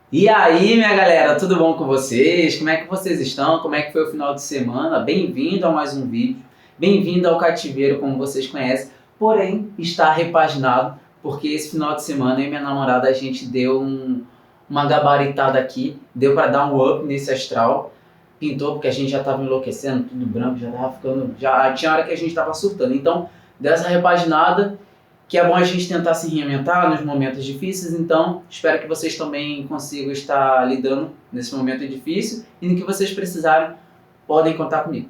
E aí, minha galera, tudo bom com vocês? Como é que vocês estão? Como é que foi o final de semana? Bem-vindo a mais um vídeo. Bem-vindo ao cativeiro, como vocês conhecem. Porém, está repaginado, porque esse final de semana eu e minha namorada a gente deu uma gabaritada aqui. Deu para dar um up nesse astral. Pintou, porque a gente já estava enlouquecendo, tudo branco, já estava ficando... Já tinha hora que a gente estava surtando. Então, dessa repaginada, que é bom a gente tentar se reinventar nos momentos difíceis, então espero que vocês também consigam estar lidando nesse momento difícil e no que vocês precisarem, podem contar comigo.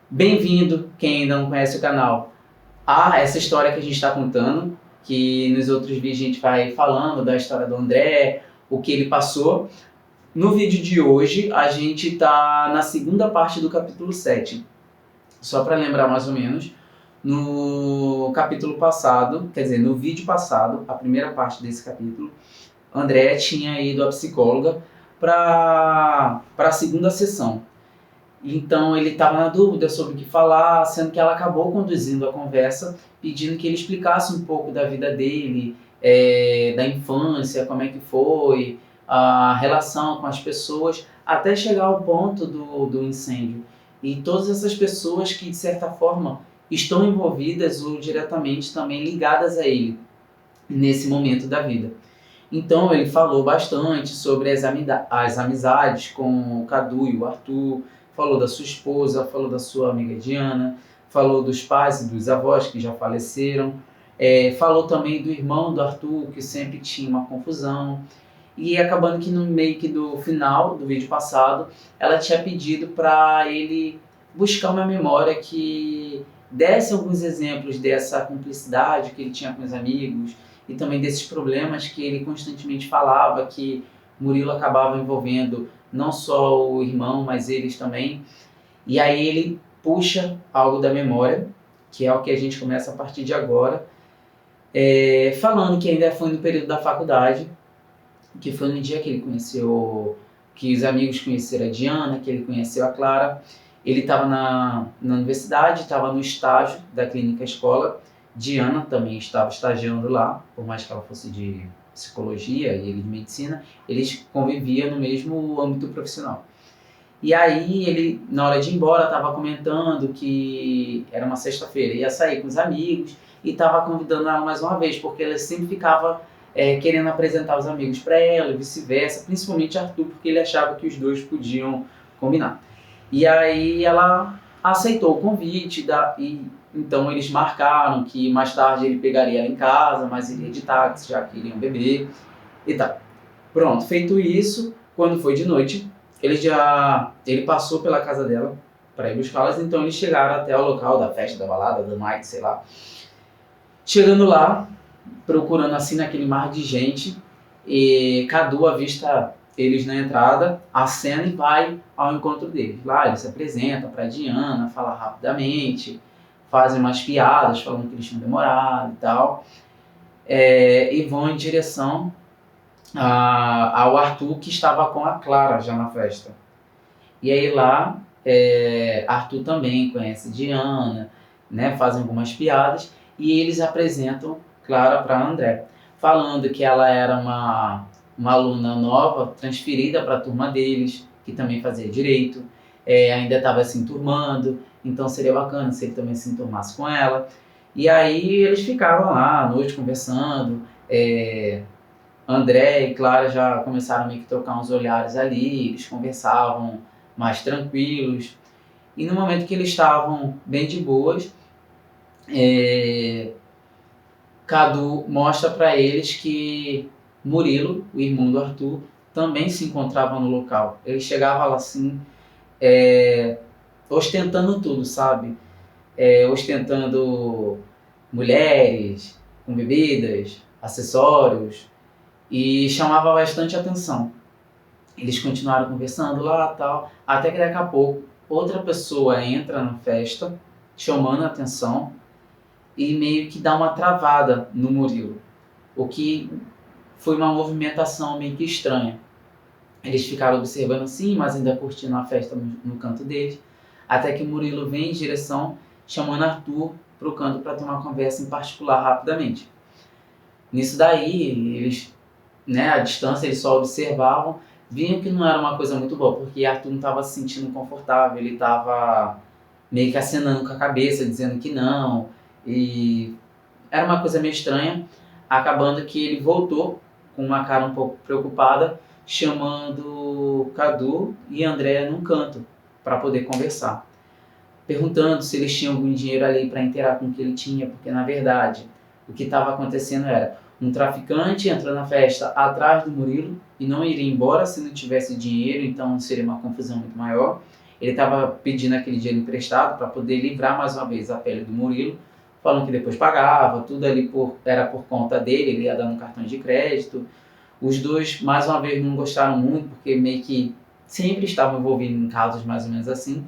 Bem-vindo, quem ainda não conhece o canal, a essa história que a gente está contando, que nos outros vídeos a gente vai falando da história do André, o que ele passou. No vídeo de hoje, a gente está na segunda parte do capítulo 7. Só para lembrar mais ou menos, no capítulo passado, quer dizer, no vídeo passado, a primeira parte desse capítulo, André tinha ido à psicóloga para a segunda sessão. Então ele estava na dúvida sobre o que falar, sendo que ela acabou conduzindo a conversa, pedindo que ele explicasse um pouco da vida dele, da infância, como é que foi, a relação com as pessoas, até chegar ao ponto do incêndio. E todas essas pessoas que, de certa forma, estão envolvidas ou diretamente também ligadas a ele nesse momento da vida. Então ele falou bastante sobre as amizades com o Cadu e o Arthur, falou da sua esposa, falou da sua amiga Diana, falou dos pais e dos avós que já faleceram, falou também do irmão do Arthur, que sempre tinha uma confusão, e acabando que no meio que do final do vídeo passado, ela tinha pedido para ele buscar uma memória que desse alguns exemplos dessa cumplicidade que ele tinha com os amigos e também desses problemas que ele constantemente falava, que Murilo acabava envolvendo não só o irmão, mas eles também. E aí ele puxa algo da memória, que é o que a gente começa a partir de agora, falando que ainda foi no período da faculdade, que foi no dia que ele conheceu, que os amigos conheceram a Diana, que ele conheceu a Clara. Ele estava na universidade, estava no estágio da clínica escola. Diana também estava estagiando lá, por mais que ela fosse de psicologia e ele de medicina, eles conviviam no mesmo âmbito profissional. E aí ele, na hora de ir embora, estava comentando que era uma sexta-feira, ia sair com os amigos e estava convidando ela mais uma vez, porque ela sempre ficava querendo apresentar os amigos para ela e vice-versa, principalmente Arthur, porque ele achava que os dois podiam combinar. E aí ela aceitou o convite e então eles marcaram que mais tarde ele pegaria ela em casa, mas iria de táxi, já que iriam beber e tal. Pronto, feito isso, quando foi de noite, ele passou pela casa dela para ir buscá-las, então eles chegaram até o local da festa, da balada, da night, sei lá. Chegando lá, procurando assim naquele mar de gente, e Cadu avista eles na entrada, acena e vai ao encontro deles. Lá ele se apresenta para Diana, fala rapidamente, fazem umas piadas falando que eles tinham demorado e tal, e vão em direção ao Arthur, que estava com a Clara já na festa. E aí lá, Arthur também conhece Diana, né, fazem algumas piadas, e eles apresentam Clara para André, falando que ela era uma aluna nova, transferida para a turma deles, que também fazia direito, ainda estava se enturmando, então seria bacana se ele também se enturmasse com ela. E aí eles ficaram lá à noite conversando, André e Clara já começaram meio que trocar uns olhares ali, eles conversavam mais tranquilos. E no momento que eles estavam bem de boas, Cadu mostra para eles que Murilo, o irmão do Arthur, também se encontrava no local. Ele chegava lá assim, ostentando tudo, sabe? Ostentando mulheres, com bebidas, acessórios, e chamava bastante atenção. Eles continuaram conversando lá tal, até que daqui a pouco outra pessoa entra na festa, chamando a atenção e meio que dá uma travada no Murilo, o que foi uma movimentação meio que estranha. Eles ficaram observando assim, mas ainda curtindo a festa no canto deles, até que Murilo vem em direção, chamando Arthur para o canto para ter uma conversa em particular rapidamente. Nisso daí, eles né, à distância, eles só observavam, viam que não era uma coisa muito boa, porque Arthur não estava se sentindo confortável, ele estava meio que acenando com a cabeça, dizendo que não, e era uma coisa meio estranha, acabando que ele voltou com uma cara um pouco preocupada, chamando Cadu e André num canto para poder conversar, perguntando se eles tinham algum dinheiro ali para inteirar com o que ele tinha, porque na verdade o que estava acontecendo era um traficante entrou na festa atrás do Murilo e não iria embora se não tivesse dinheiro, então seria uma confusão muito maior. Ele estava pedindo aquele dinheiro emprestado para poder livrar mais uma vez a pele do Murilo, falando que depois pagava, tudo ali era por conta dele, ele ia dando cartões de crédito. Os dois, mais uma vez, não gostaram muito, porque meio que sempre estavam envolvidos em casos mais ou menos assim.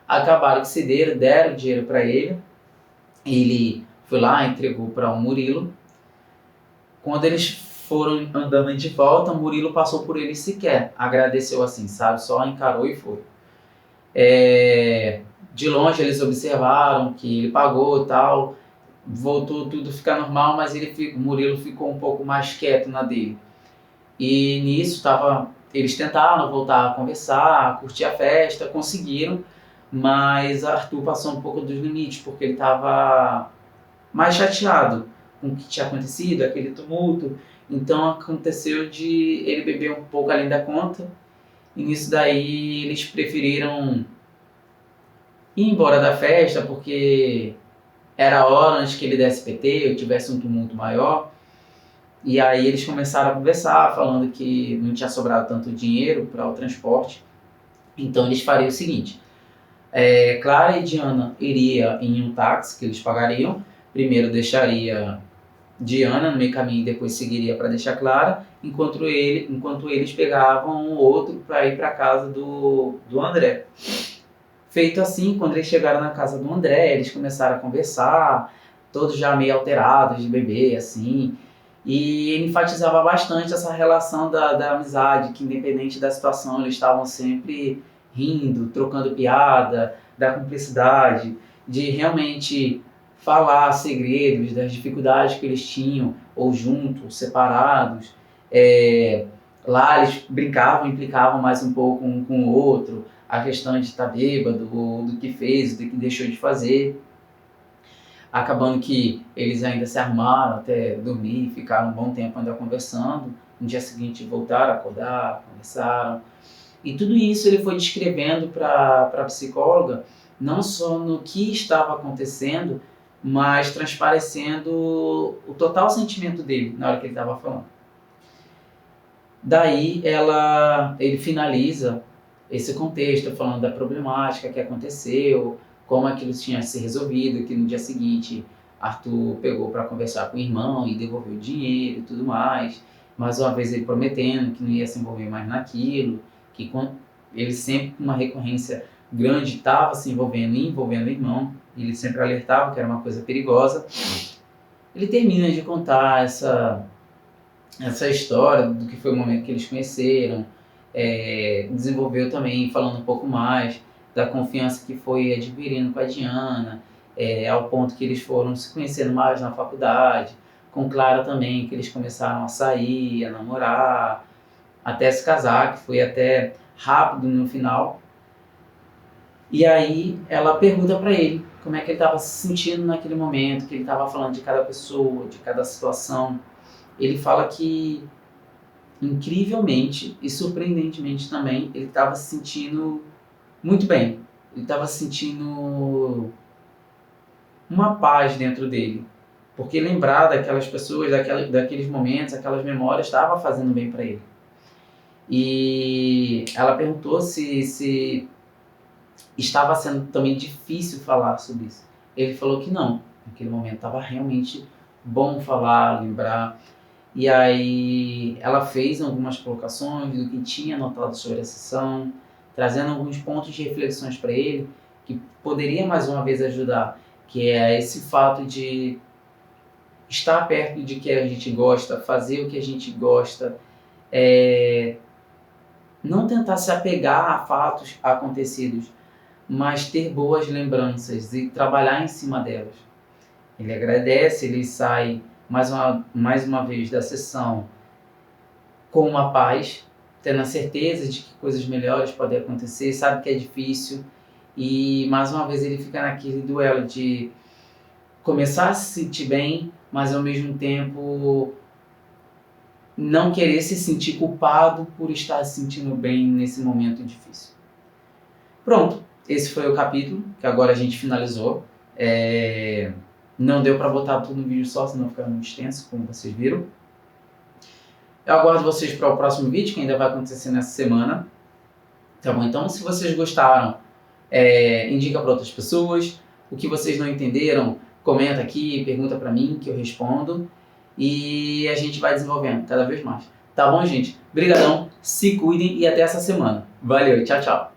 Acabaram que cederam, deram dinheiro para ele. Ele foi lá, entregou para o Murilo. Quando eles foram andando de volta, o Murilo passou por ele sequer. Agradeceu assim, sabe? Só encarou e foi. De longe eles observaram que ele pagou e tal. Voltou tudo a ficar normal, mas o Murilo ficou um pouco mais quieto na dele. E nisso eles tentaram voltar a conversar, a curtir a festa, conseguiram, mas Arthur passou um pouco dos limites, porque ele estava mais chateado com o que tinha acontecido, aquele tumulto. Então aconteceu de ele beber um pouco além da conta, e nisso daí eles preferiram ir embora da festa, porque era hora antes que ele desse PT, ou tivesse um tumulto maior. E aí eles começaram a conversar, falando que não tinha sobrado tanto dinheiro para o transporte. Então eles fariam o seguinte, Clara e Diana iriam em um táxi que eles pagariam. Primeiro deixaria Diana no meio caminho e depois seguiria para deixar Clara, enquanto eles pegavam o outro para ir para a casa do André. Feito assim, quando eles chegaram na casa do André, eles começaram a conversar, todos já meio alterados de beber, assim. E ele enfatizava bastante essa relação da amizade, que independente da situação, eles estavam sempre rindo, trocando piada, da cumplicidade, de realmente falar segredos, das dificuldades que eles tinham, ou juntos, ou separados. Lá eles brincavam, implicavam mais um pouco um com o outro, a questão de estar bêbado, ou do que fez, do que deixou de fazer. Acabando que eles ainda se armaram até dormir, ficaram um bom tempo ainda conversando. No dia seguinte voltaram a acordar, conversaram. E tudo isso ele foi descrevendo para a psicóloga, não só no que estava acontecendo, mas transparecendo o total sentimento dele na hora que ele estava falando. Daí ele finaliza esse contexto falando da problemática que aconteceu, como aquilo tinha se resolvido, que no dia seguinte Arthur pegou para conversar com o irmão e devolveu o dinheiro e tudo mais. Mais uma vez ele prometendo que não ia se envolver mais naquilo, que ele sempre com uma recorrência grande estava se envolvendo e envolvendo o irmão, e ele sempre alertava que era uma coisa perigosa. Ele termina de contar essa história do que foi o momento que eles conheceram, desenvolveu também falando um pouco mais da confiança que foi adquirindo com a Diana, ao ponto que eles foram se conhecendo mais na faculdade, com Clara também, que eles começaram a sair, a namorar, até se casar, que foi até rápido no final. E aí ela pergunta para ele como é que ele estava se sentindo naquele momento, que ele estava falando de cada pessoa, de cada situação. Ele fala que, incrivelmente e surpreendentemente também, ele estava se sentindo muito bem. Ele estava sentindo uma paz dentro dele. Porque lembrar daquelas pessoas, daqueles momentos, aquelas memórias, estava fazendo bem para ele. E ela perguntou se estava sendo também difícil falar sobre isso. Ele falou que não. Naquele momento estava realmente bom falar, lembrar. E aí ela fez algumas colocações do que tinha anotado sobre a sessão, trazendo alguns pontos de reflexões para ele, que poderia mais uma vez ajudar, que é esse fato de estar perto de que a gente gosta, fazer o que a gente gosta, não tentar se apegar a fatos acontecidos, mas ter boas lembranças e trabalhar em cima delas. Ele agradece, ele sai mais uma vez da sessão com uma paz, tendo a certeza de que coisas melhores podem acontecer, sabe que é difícil, e mais uma vez ele fica naquele duelo de começar a se sentir bem, mas ao mesmo tempo não querer se sentir culpado por estar se sentindo bem nesse momento difícil. Pronto, esse foi o capítulo que agora a gente finalizou. Não deu para botar tudo no vídeo só, senão fica muito extenso, como vocês viram. Eu aguardo vocês para o próximo vídeo, que ainda vai acontecer nessa semana. Tá bom? Então, se vocês gostaram, indica para outras pessoas. O que vocês não entenderam, comenta aqui, pergunta para mim, que eu respondo. E a gente vai desenvolvendo cada vez mais. Tá bom, gente? Obrigadão, se cuidem e até essa semana. Valeu, tchau, tchau.